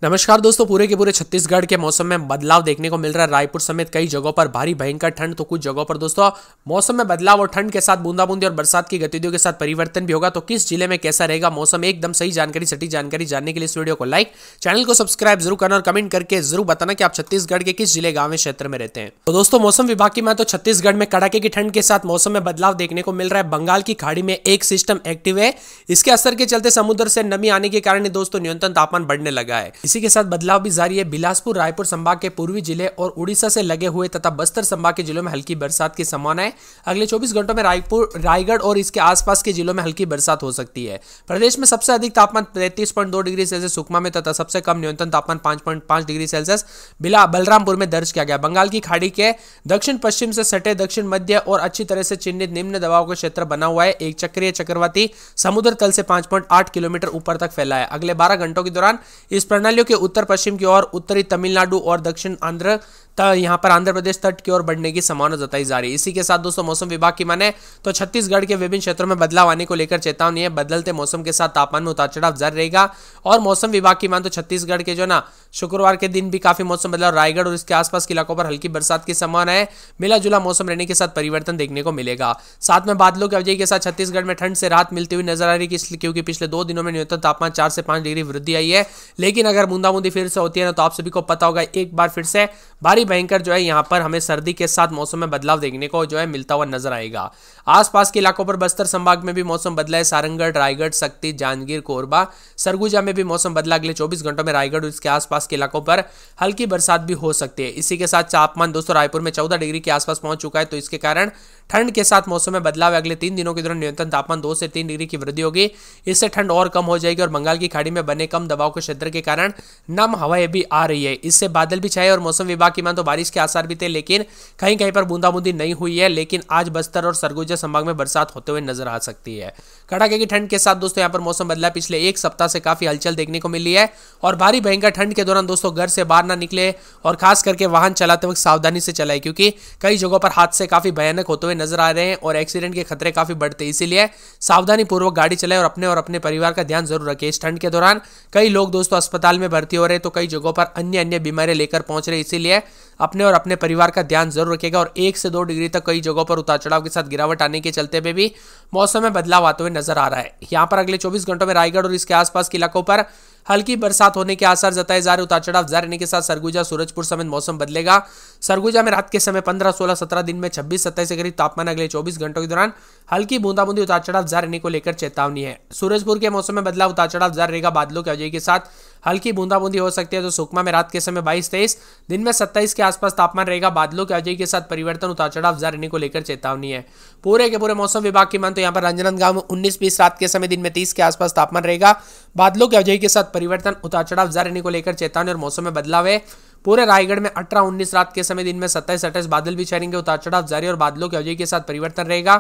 नमस्कार दोस्तों, पूरे के पूरे छत्तीसगढ़ के मौसम में बदलाव देखने को मिल रहा है। रायपुर समेत कई जगहों पर भारी भयंकर ठंड, तो कुछ जगहों पर दोस्तों मौसम में बदलाव और ठंड के साथ बूंदाबूंदी और बरसात की गतिविधियों के साथ परिवर्तन भी होगा। तो किस जिले में कैसा रहेगा मौसम, एकदम सही जानकारी, सटीक जानकारी जानने के लिए इस वीडियो को लाइक, चैनल को सब्सक्राइब जरूर करना और कमेंट करके जरूर बताना कि आप छत्तीसगढ़ के किस जिले, गांव, क्षेत्र में रहते हैं। तो दोस्तों मौसम विभाग की माने तो छत्तीसगढ़ में कड़ाके की ठंड के साथ मौसम में बदलाव देखने को मिल रहा है। बंगाल की खाड़ी में एक सिस्टम एक्टिव है, इसके असर के चलते समुद्र से नमी आने के कारण दोस्तों न्यूनतम तापमान बढ़ने लगा है। इसी के साथ बदलाव भी जारी है। बिलासपुर, रायपुर संभाग के पूर्वी जिले और उड़ीसा से लगे हुए तथा बस्तर संभाग के जिलों में हल्की बरसात की संभावना है। अगले 24 घंटों में रायगढ़ और इसके आसपास के जिलों में हल्की बरसात हो सकती है। प्रदेश में सबसे अधिक तापमान 33.2 डिग्री सेल्सियस सुकमा में तथा सबसे कम न्यूनतम तापमान 5.5 डिग्री सेल्सियस बलरामपुर में दर्ज किया गया। बंगाल की खाड़ी के दक्षिण पश्चिम से सटे दक्षिण मध्य और अच्छी तरह से चिन्हित निम्न दबाव का क्षेत्र बना हुआ है। एक चक्रीय चक्रवाती समुद्र तल से 5.8 किलोमीटर ऊपर तक फैला है। अगले 12 घंटों के दौरान इस प्रणालियों के उत्तर पश्चिम की ओर, उत्तरी तमिलनाडु और दक्षिण आंध्र यहाँ पर आंध्र प्रदेश तट की ओर बढ़ने की संभावना जताई जा रही है। इसी के साथ दोस्तों मौसम विभाग की माने तो छत्तीसगढ़ के विभिन्न क्षेत्रों में बदलाव आने को लेकर चेतावनी है। बदलते मौसम के साथ तापमान में उतार चढ़ाव जारी रहेगा। और मौसम विभाग की माने तो छत्तीसगढ़ के जो ना शुक्रवार के दिन भी काफी मौसम बदलाव, रायगढ़ और इसके आसपास के इलाकों पर हल्की बरसात की संभावना है। मिला जुला मौसम रहने के साथ परिवर्तन देखने को मिलेगा। साथ में बादलों की अवधि के साथ छत्तीसगढ़ में ठंड से राहत मिलती हुई नजर आ रही है, क्योंकि पिछले 2 दिनों में न्यूनतम तापमान 4 से 5 डिग्री वृद्धि आई है। लेकिन अगर बूंदाबूंदी फिर से होती है ना, तो आप सभी को पता होगा एक बार फिर से भारी भयंकर जो है यहाँ पर हमें सर्दी के साथ मौसम में बदलाव देखने को जो है मिलता हुआ नजर आएगा। आसपास के इलाकों पर बस्तर संभाग में भी मौसम बदला है। सारंगढ़, रायगढ़, शक्ति, जांजगीर, कोरबा, सरगुजा में भी मौसम बदला। अगले 24 घंटों में रायगढ़ और इसके आसपास के इलाकों पर हल्की बरसात भी हो सकती है। इसी के साथ तापमान दोस्तों रायपुर में 14 डिग्री के आसपास पहुंच चुका है। तो इसके कारण ठंड के साथ मौसम में बदलाव है। अगले 3 दिनों के दौरान न्यूनतम तापमान 2 से 3 डिग्री की वृद्धि होगी। इससे ठंड और कम हो जाएगी और बंगाल की खाड़ी में बने कम दबाव के क्षेत्र के कारण नम हवाएं भी आ रही है। इससे बादल भी छाए और मौसम विभाग की मान तो बारिश के आसार भी थे, लेकिन कहीं कहीं पर बूंदाबूंदी नहीं हुई है। लेकिन आज बस्तर और सरगुजा संभाग में बरसात होते हुए नजर आ सकती है। कड़ाके की ठंड के साथ दोस्तों यहाँ पर मौसम बदला। पिछले एक सप्ताह से काफी हलचल देखने को मिली है और भारी भयंकर ठंड के दौरान दोस्तों घर से बाहर ना निकले और खास करके वाहन चलाते वक्त सावधानी से चलाए, क्योंकि कई जगहों पर हादसे काफी भयानक होते हुए नजर आ रहे हैं और एक्सीडेंट के खतरे काफी बढ़ते हैं। इसीलिए सावधानी पूर्वक गाड़ी चलाए और अपने परिवार का ध्यान जरूर रखें। इस ठंड के दौरान कई लोग दोस्तों अस्पताल में भर्ती हो रहे हैं, तो कई जगहों पर अन्य बीमारियां लेकर पहुंच रहे हैं। इसीलिए अपने और अपने परिवार का ध्यान जरूर रखेगा। और 1 से 2 डिग्री तक कई जगहों पर उतार चढ़ाव के साथ गिरावट आने के चलते हुए भी मौसम में बदलाव आते हुए नजर आ रहा है। यहाँ पर अगले 24 घंटों में रायगढ़ और इसके आसपास के इलाकों पर हल्की बरसात होने के आसार जताए जा रहे। उतार चढ़ाव जारी रहने के साथ सरगुजा, सूरजपुर समेत मौसम बदलेगा। सरगुजा में रात के समय 15, 16, 17, दिन में 26, 27 के करीब तापमान। अगले 24 घंटों के दौरान हल्की बूंदाबूंदी, उतार चढ़ाव जारी रहने को लेकर चेतावनी है। सूरजपुर के मौसम में बदलाव, उतार चढ़ाव जारी रहेगा। बादलों की अवधि के साथ हल्की बूंदाबूंदी हो सकती है। तो सुकमा में रात के समय 22, 23, दिन में 27 के आसपास तापमान रहेगा। बादलों की अवधि के साथ परिवर्तन, उतार चढ़ाव जारी रहने को लेकर चेतावनी है। पूरे के पूरे मौसम विभाग की मान तो यहाँ पर राजनांदगांव में 19, 20, रात के समय दिन में 30 के आसपास तापमान रहेगा। बादलों की अवधि के साथ परिवर्तन, उतार चढ़ाव जारी रहने को लेकर चेतावनी और मौसम में बदलाव है। पूरे रायगढ़ में 18, 19, रात के समय दिन में 27, 28 बादल भी छाएंगे। उतार चढ़ाव जारी और बादलों की अवधि के साथ परिवर्तन रहेगा।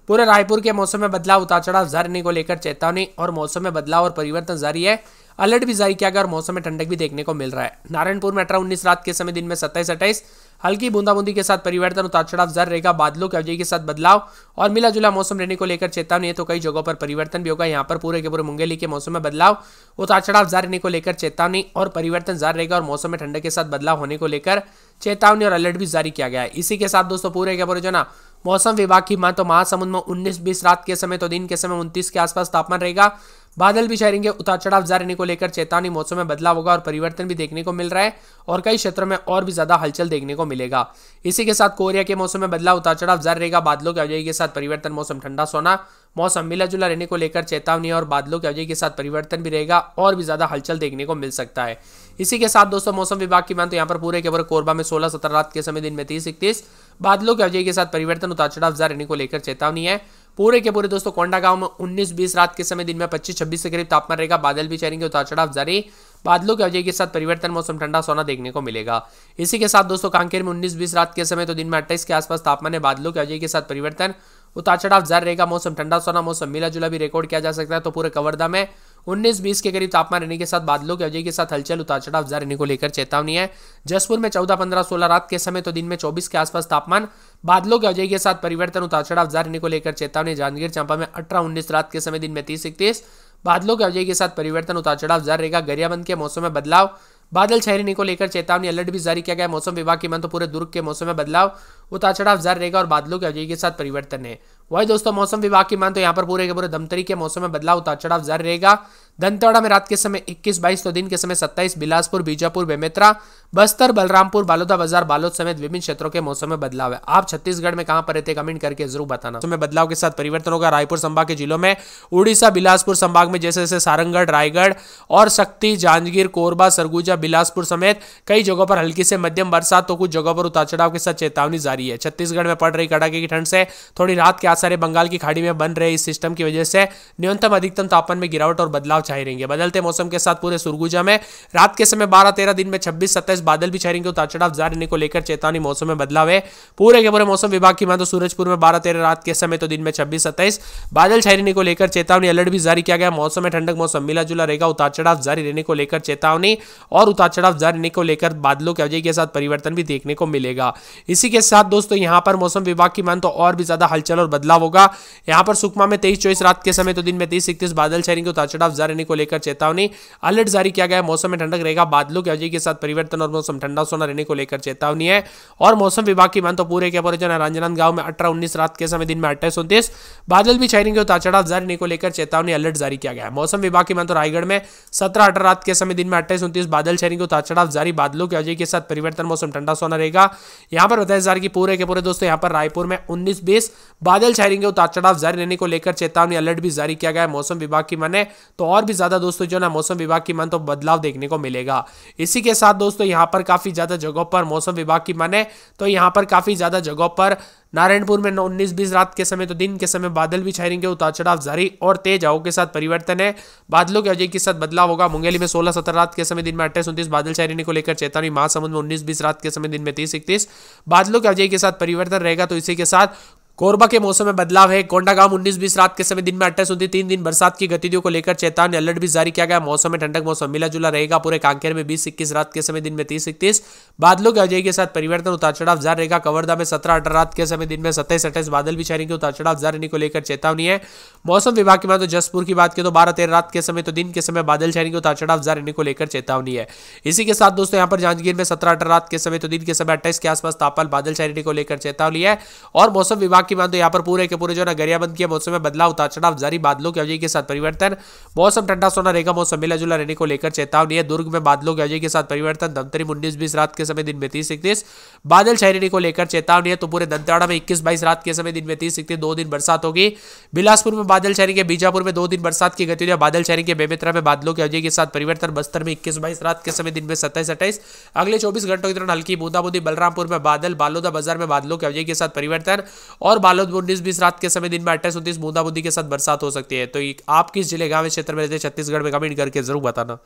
पूरे रायपुर के मौसम में बदलाव, उतार चढ़ाव जारी रहने को लेकर चेतावनी और मौसम में बदलाव और परिवर्तन जारी है। अलर्ट भी जारी किया गया और मौसम में ठंडक भी देखने को मिल रहा है। नारायणपुर में 18, 19, रात के समय दिन में 27, 28 हल्की बूंदाबूंदी के साथ परिवर्तन, उतार चढ़ाव जारी रहेगा। बादलों की अवधि के साथ बदलाव और मिला जुला मौसम रहने को लेकर चेतावनी है। तो कई जगहों पर परिवर्तन भी होगा। यहाँ पर पूरे के पूरे मुंगेली के मौसम में बदलाव, उतार चढ़ाव जारी रहने को लेकर चेतावनी और परिवर्तन जारी रहेगा। और मौसम में ठंडक के साथ बदलाव होने को लेकर चेतावनी और अलर्ट भी जारी किया गया है। इसी के साथ दोस्तों पूरे के पूरे जो ना मौसम विभाग की मान तो महासमुंद में 19, 20, रात के समय तो दिन के समय 29 के आसपास तापमान रहेगा। बादल भी छाएंगे। उतार चढ़ाव जारी रहने को लेकर चेतावनी, मौसम में बदलाव होगा और परिवर्तन भी देखने को मिल रहा है और कई क्षेत्रों में और भी ज्यादा हलचल देखने को मिलेगा। इसी के साथ कोरिया के मौसम में बदलाव, उतार चढ़ाव जारी रहेगा। बादलों की अवधि के साथ परिवर्तन, मौसम ठंडा सोना, मौसम मिला जुला रहने को लेकर चेतावनी और बादलों की अवधि के साथ परिवर्तन भी रहेगा और भी ज्यादा हलचल देखने को मिल सकता है। इसी के साथ दोस्तों मौसम विभाग की मान तो यहाँ पर पूरे के पूरे कोरबा में 16, 17, रात के समय दिन में 30, 31 बादलों की अवधि के साथ परिवर्तन, उतार चढ़ाव जारी रहने को लेकर चेतावनी है। पूरे के पूरे दोस्तों कोंडागांव में 19, 20, रात के समय दिन में 25, 26 के करीब तापमान रहेगा। बादल भी छाएंगे। उतार चढ़ाव जारी, बादलों की अवधि के साथ परिवर्तन, मौसम ठंडा सोना देखने को मिलेगा। इसी के साथ दोस्तों कांकेर में 19, 20, रात के समय तो दिन में 28 के आसपास तापमान है। बादलों की अवधि के साथ परिवर्तन, उतार चढ़ाव जारी रहेगा। मौसम ठंडा सोना, मौसम मिला जुला भी रिकॉर्ड किया जा सकता है। तो पूरे कवर्धा में 19-20 के करीब तापमान रहने के साथ बादलों की अवधि के साथ हलचल उतार चढ़ाव जारी रहने को लेकर चेतावनी है। जसपुर में 14-15-16 रात के समय तो दिन में 24 के आसपास तापमान, बादलों की अवधि के साथ परिवर्तन उतार चढ़ाव जारी रहने को लेकर चेतावनी। जांजगीर चांपा में 18-19 रात के समय दिन में 30-31 बादलों की अवधि के साथ परिवर्तन उतार चढ़ाव जारी रहेगा। गरियाबंद के मौसम में बदलाव, बादल छायने को लेकर चेतावनी, अलर्ट भी जारी किया गया। मौसम विभाग की माने तो पूरे दुर्ग के मौसम में बदलाव, उतार चढ़ाव जारी रहेगा और बादलों की अवधि के साथ परिवर्तन है। वही दोस्तों मौसम विभाग की माने तो यहाँ पर पूरे के पूरे धमतरी के मौसम में बदलाव, उतार चढ़ाव जारी रहेगा। दंतेवाड़ा में रात के समय 21-22 तो दिन के समय 27, बिलासपुर, बीजापुर, बेमेतरा, बस्तर, बलरामपुर, बालोदा बाजार, बालोद समेत विभिन्न क्षेत्रों के मौसम में बदलाव है। आप छत्तीसगढ़ में कहां पर रहते कमेंट करके जरूर बताना। मौसम में बदलाव के साथ परिवर्तन होगा। रायपुर संभाग के जिलों में, उड़ीसा, बिलासपुर संभाग में जैसे जैसे सारंगढ़, रायगढ़ और शक्ति, जांजगीर, कोरबा, सरगुजा, बिलासपुर समेत कई जगहों पर हल्की से मध्यम बरसात तो कुछ जगहों पर उतार चढ़ाव के साथ चेतावनी जारी है। छत्तीसगढ़ में पड़ रही कड़ाके की ठंड से थोड़ी राहत के आसार है। बंगाल की खाड़ी में बन रहे इस सिस्टम की वजह से न्यूनतम अधिकतम तापमान में गिरावट और बदलाव छाए रहेंगे। बदलते मौसम के साथ पूरे सुरगुजा में रात के समय 12-13, दिन में 26-27 बादल भी छाएंगे। उतार चढ़ाव जारी रहने को लेकर चेतावनी, मौसम में बदलाव है। पूरे के पूरे मौसम विभाग की माने तो सूरजपुर में 12-13 रात के समय तो दिन में 26-27 बादल छाए रहने को लेकर चेतावनी, अलर्ट भी जारी किया गया। मौसम में ठंडक मौसम मिला जुला रहेगा। उतार चढ़ाव जारी रहने को लेकर चेतावनी और उतार चढ़ाव जारी रहने को लेकर बादलों की अवधि के साथ परिवर्तन भी देखने को मिलेगा। इसी के साथ दोस्तों यहां पर मौसम विभाग की माने तो और भी ज्यादा हलचल और बदलाव होगा। यहां पर सुकमा में 23-24 रात के समय तो दिन में 30-31 बादल छाएंगे। उतार चढ़ाव जारी रहने को लेकर चेतावनी, अलर्ट जारी किया गया। मौसम में ठंडक रहेगा। बादलों की अवधि के साथ परिवर्तन और मौसम ठंडा सोना रहने को लेकर चेतावनी है। और मौसम विभाग की माने तो पूरे के पूरे जो है राजनांदगांव में 18-19 रात के समय दिन में 28-29 बादल भी छाएंगे। उतार चढ़ाव जारी रहने को लेकर चेतावनी, अलर्ट जारी किया गया है। मौसम विभाग की माने तो रायगढ़ में 17-18 रात के समय दिन में 28-29 बादल छाएंगे। उतार चढ़ाव जारी, बादलों की अवधि के साथ परिवर्तन, मौसम ठंडा सोना रहेगा। यहां पर बताया जा रहा है कि पूरे के पूरे दोस्तों यहां पर रायपुर में 19-20 बादल छाएंगे। उतार चढ़ाव जारी रहने को लेकर चेतावनी, अलर्ट भी जारी किया गया है। मौसम विभाग की माने तो और भी ज्यादा दोस्तों जो ना मौसम विभाग की माने तो बदलाव देखने को मिलेगा। इसी के साथ दोस्तों यहां पर काफी ज्यादा जगहों पर मौसम विभाग की माने तो यहां पर काफी ज्यादा जगहों पर नारायणपुर में 19-20 रात के समय तो दिन के समय बादल भी छाएंगे। उतार चढ़ाव जारी और तेज हवाओं के साथ परिवर्तन है। बादलों की अवधि के साथ बदलाव होगा। मुंगेली में 16-17 रात के समय दिन में 28-29 बादल छाने को लेकर चेतावनी। महासमुंद में 19-20 रात के समय दिन में 30-31 बादलों की अवधि के साथ परिवर्तन रहेगा। तो इसी के साथ कोरबा के मौसम में बदलाव है। कोंडागांव 19-20 रात के समय दिन में 28-29 3 दिन बरसात की गतिविधियों को लेकर चेतावनी, अलर्ट भी जारी किया गया। मौसम में ठंडक मौसम मिला जुला रहेगा। पूरे कांकेर में 20-21 रात के समय दिन में 30-31 बादलों की अवधि के साथ परिवर्तन, उतार चढ़ाव जारी रहेगा। कवर्धा में 17-18 रात के समय दिन में 27-28 बादल भी छाएंगे। उतार चढ़ाव जारी रहने को लेकर चेतावनी है। मौसम विभाग की बात तो जसपुर की बात की तो 12-13 रात के समय तो दिन के समय बादल छाएंगे। उतार चढ़ाव जारी रहने को लेकर चेतावनी है। इसी के साथ दोस्तों यहाँ पर जांजगीर में 17-18 रात के समय तो दिन के समय 28 के आसपास तापमान बादल छाने को लेकर चेतावनी है। और मौसम विभाग की बात तो यहाँ पर पूरे के पूरे जो ना गरियाबंद के मौसम में बदलाव, उतार चढ़ाव जारी, बादलों की अवधि के साथ परिवर्तन, मौसम ठंडा सोना रहेगा। मौसम मिला जुला रहने को लेकर चेतावनी है। दुर्ग में बादलों की अवधि के साथ परिवर्तन, धमतरी 19-20 रात के समय दिन में 30-31 बादल छाए रहने को लेकर चेतावनी है। तो पूरे दंतेवाड़ा में 21-22 रात के समय दिन में 30-31 2 दिन बरसात होगी। बिलासपुर में बादल छाएंगे। बीजापुर में 2 दिन बरसात की गतिविधियां, बादल छाएंगे। बेमेतरा में बादलों की अवधि के साथ परिवर्तन। बस्तर में 21-22 रात के समय दिन में 27-28 अगले 24 घंटों के दौरान हल्की बूंदाबूंदी। बलरामपुर में बादल, बालोदा बाजार में बादलों की अवधि के साथ परिवर्तन और बालोद में 19-20 रात के समय दिन में 28-29 बूंदाबूंदी के साथ बरसात हो सकती है। तो आप किस जिले गांव क्षेत्र में रहते छत्तीसगढ़ में कमेंट करके जरूर बताना।